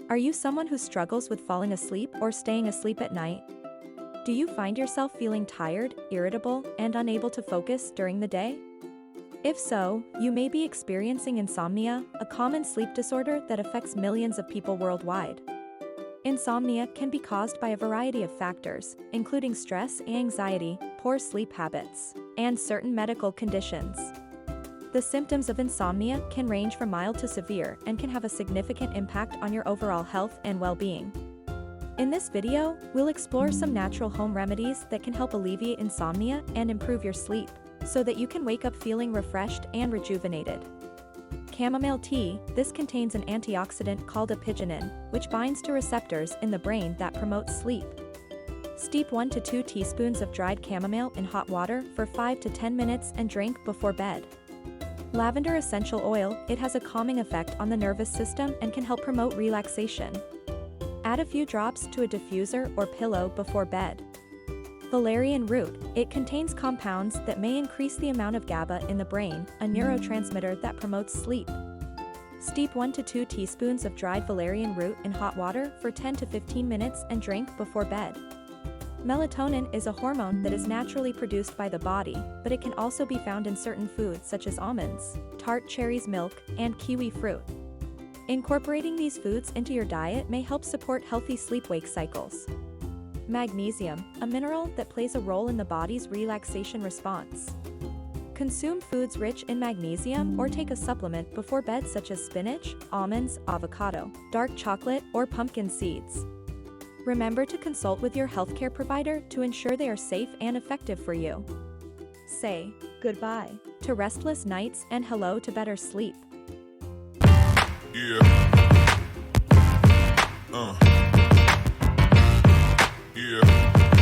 Are you someone who struggles with falling asleep or staying asleep at night? Do you find yourself feeling tired, irritable, and unable to focus during the day? If so, you may be experiencing insomnia, a common sleep disorder that affects millions of people worldwide. Insomnia can be caused by a variety of factors, including stress, anxiety, poor sleep habits, and certain medical conditions. The symptoms of insomnia can range from mild to severe and can have a significant impact on your overall health and well-being. In this video, we'll explore some natural home remedies that can help alleviate insomnia and improve your sleep, so that you can wake up feeling refreshed and rejuvenated. Chamomile tea. This contains an antioxidant called apigenin, which binds to receptors in the brain that promote sleep. Steep 1 to 2 teaspoons of dried chamomile in hot water for 5 to 10 minutes and drink before bed. Lavender essential oil. It has a calming effect on the nervous system and can help promote relaxation. Add a few drops to a diffuser or pillow before bed. Valerian root. It contains compounds that may increase the amount of GABA in the brain, a neurotransmitter that promotes sleep. Steep 1 to 2 teaspoons of dried valerian root in hot water for 10 to 15 minutes and drink before bed. Melatonin is a hormone that is naturally produced by the body, but it can also be found in certain foods such as almonds, tart cherries, milk, and kiwi fruit. Incorporating these foods into your diet may help support healthy sleep-wake cycles. Magnesium, a mineral that plays a role in the body's relaxation response. Consume foods rich in magnesium or take a supplement before bed such as spinach, almonds, avocado, dark chocolate, or pumpkin seeds. Remember to consult with your healthcare provider to ensure they are safe and effective for you. Say goodbye to restless nights and hello to better sleep. Yeah.